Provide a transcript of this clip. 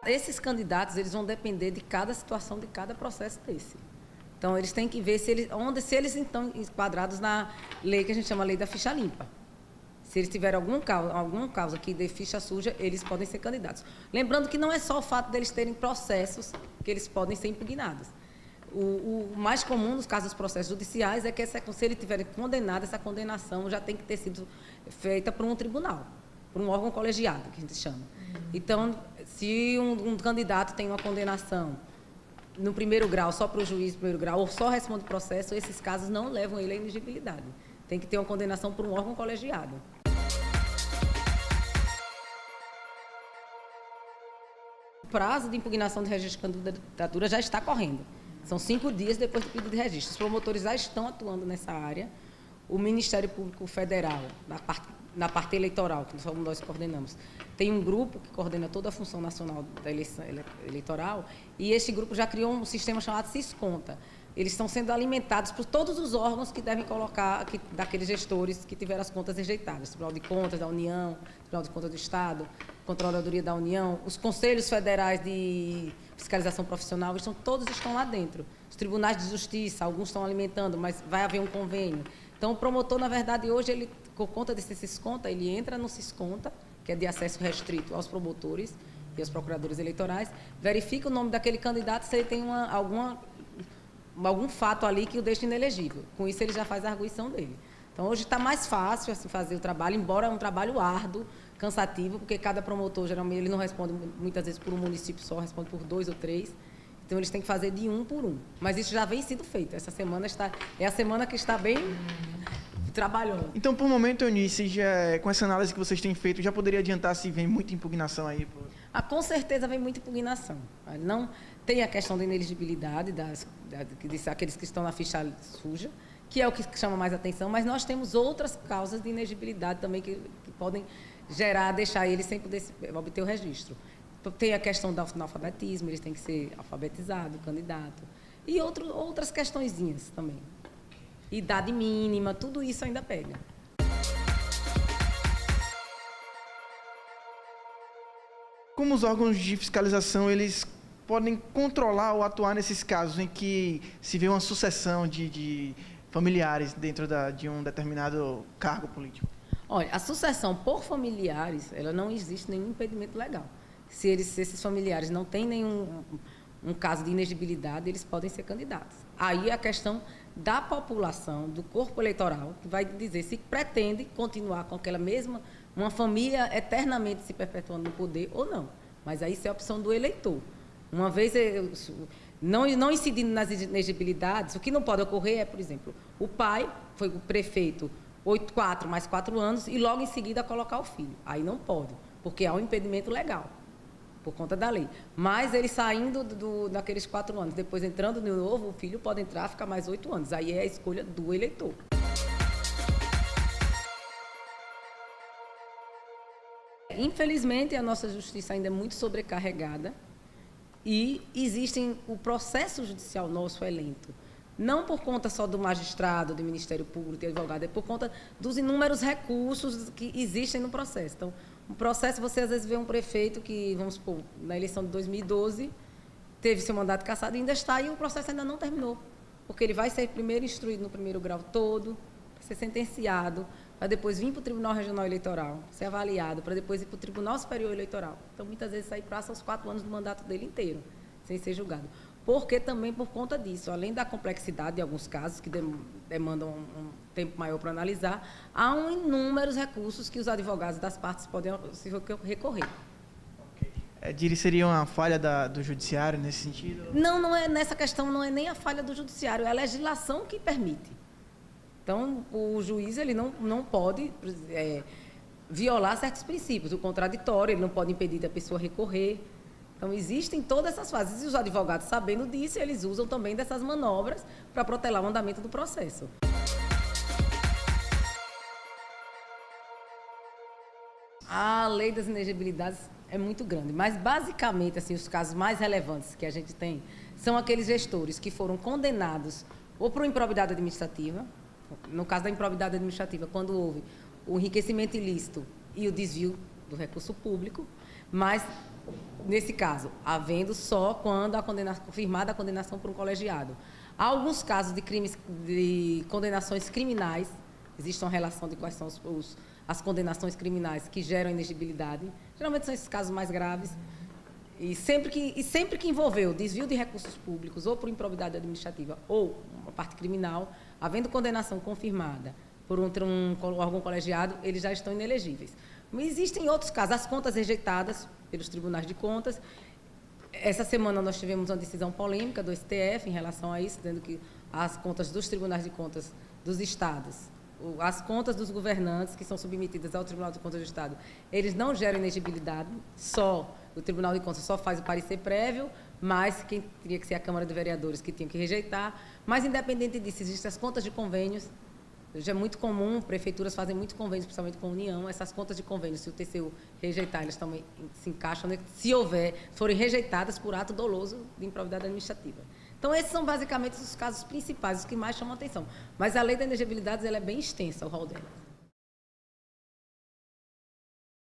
Esses candidatos, eles vão depender de cada situação, de cada processo desse. Então, eles têm que ver se eles estão enquadrados na lei que a gente chama Lei da Ficha Limpa. Se eles tiverem algum causa que dê ficha suja, eles podem ser candidatos. Lembrando que não é só o fato deles terem processos que eles podem ser impugnados. O mais comum nos casos dos processos judiciais é que se ele tiver condenado, essa condenação já tem que ter sido feita por um tribunal, por um órgão colegiado, que a gente chama. Então, se um candidato tem uma condenação no primeiro grau, só para o juiz do primeiro grau, ou só responde o processo, esses casos não levam ele à inegibilidade. Tem que ter uma condenação por um órgão colegiado. O prazo de impugnação de registro de candidatura já está correndo. São 5 dias depois do pedido de registro. Os promotores já estão atuando nessa área. O Ministério Público Federal, na parte eleitoral, que nós coordenamos, tem um grupo que coordena toda a função nacional da eleição eleitoral, e este grupo já criou um sistema chamado Sisconta. Eles estão sendo alimentados por todos os órgãos que devem colocar, daqueles gestores que tiveram as contas rejeitadas. Tribunal de Contas da União, Tribunal de Contas do Estado, Controladoria da União, os Conselhos Federais de Fiscalização Profissional, todos estão lá dentro. Os tribunais de justiça, alguns estão alimentando, mas vai haver um convênio. Então, o promotor, na verdade, hoje, ele, por conta desse Sisconta, ele entra no Sisconta, que é de acesso restrito aos promotores e aos procuradores eleitorais, verifica o nome daquele candidato se ele tem algum fato ali que o deixa inelegível. Com isso, ele já faz a arguição dele. Então, hoje está mais fácil assim, fazer o trabalho, embora é um trabalho árduo, cansativo, porque cada promotor, geralmente, ele não responde muitas vezes por um município só, responde por 2 ou 3. Então, eles têm que fazer de 1 por 1. Mas isso já vem sendo feito. Essa semana é a semana que está bem trabalhando. Então, por momento, Eunice, com essa análise que vocês têm feito, já poderia adiantar se vem muita impugnação aí? Com certeza vem muita impugnação. Não tem a questão da ineligibilidade daqueles que estão na ficha suja, que é o que chama mais atenção, mas nós temos outras causas de inegibilidade também que podem deixar eles sem poder obter o registro. Tem a questão do analfabetismo, eles têm que ser alfabetizados, candidato. E outras questõezinhas também. Idade mínima, tudo isso ainda pega. Como os órgãos de fiscalização, eles podem controlar ou atuar nesses casos em que se vê uma sucessão de familiares dentro de um determinado cargo político? Olha, a sucessão por familiares, ela não existe nenhum impedimento legal. Se esses familiares não têm nenhum caso de inegibilidade, eles podem ser candidatos. Aí a questão da população, do corpo eleitoral, que vai dizer se pretende continuar com aquela mesma, uma família eternamente se perpetuando no poder ou não. Mas aí isso é a opção do eleitor. Uma vez, não incidindo nas inegibilidades, o que não pode ocorrer é, por exemplo, o pai foi o prefeito 4 mais 4 anos e logo em seguida colocar o filho. Aí não pode, porque há um impedimento legal, por conta da lei. Mas ele saindo daqueles 4 anos, depois entrando no novo, o filho pode entrar e ficar mais 8 anos. Aí é a escolha do eleitor. Infelizmente, a nossa justiça ainda é muito sobrecarregada e o processo judicial nosso é lento. Não por conta só do magistrado, do Ministério Público, do advogado, é por conta dos inúmeros recursos que existem no processo. Então, o processo, você às vezes vê um prefeito que, vamos supor, na eleição de 2012, teve seu mandato cassado e ainda está, e o processo ainda não terminou. Porque ele vai ser primeiro instruído no primeiro grau todo, ser sentenciado, para depois vir para o Tribunal Regional Eleitoral, ser avaliado, para depois ir para o Tribunal Superior Eleitoral. Então, muitas vezes, aí passa os 4 anos do mandato dele inteiro, sem ser julgado. Porque também, por conta disso, além da complexidade de alguns casos, que demandam um tempo maior para analisar, há inúmeros recursos que os advogados das partes podem recorrer. Diri, seria uma falha do judiciário nesse sentido? Não é, nessa questão não é nem a falha do judiciário, é a legislação que permite. Então, o juiz ele não pode violar certos princípios. O contraditório, ele não pode impedir da pessoa recorrer. Então, existem todas essas fases. E os advogados, sabendo disso, eles usam também dessas manobras para protelar o andamento do processo. A lei das inegibilidades é muito grande, mas, basicamente, assim, os casos mais relevantes que a gente tem são aqueles gestores que foram condenados ou por improbidade administrativa. No caso da improbidade administrativa, quando houve o enriquecimento ilícito e o desvio do recurso público, mas nesse caso, havendo só quando confirmada a condenação por um colegiado. Há alguns casos de crimes, de condenações criminais, existe uma relação de quais são as condenações criminais que geram inexigibilidade. Geralmente são esses casos mais graves. E sempre que envolveu desvio de recursos públicos, ou por improbidade administrativa, ou uma parte criminal, havendo condenação confirmada por um órgão colegiado, eles já estão inelegíveis. Mas existem outros casos, as contas rejeitadas pelos tribunais de contas. Essa semana nós tivemos uma decisão polêmica do STF em relação a isso, dizendo que as contas dos tribunais de contas dos estados, as contas dos governantes que são submetidas ao Tribunal de Contas do Estado, eles não geram inexigibilidade, o Tribunal de Contas só faz o parecer prévio, mas quem teria que ser a Câmara de Vereadores que tinha que rejeitar. Mas, independente disso, existem as contas de convênios. Já é muito comum, prefeituras fazem muitos convênios, principalmente com a União. Essas contas de convênios, se o TCU rejeitar, elas também se encaixam, né? Se forem rejeitadas por ato doloso de improbidade administrativa. Então, esses são basicamente os casos principais, os que mais chamam a atenção. Mas a lei da inexigibilidade ela é bem extensa, o rol dela.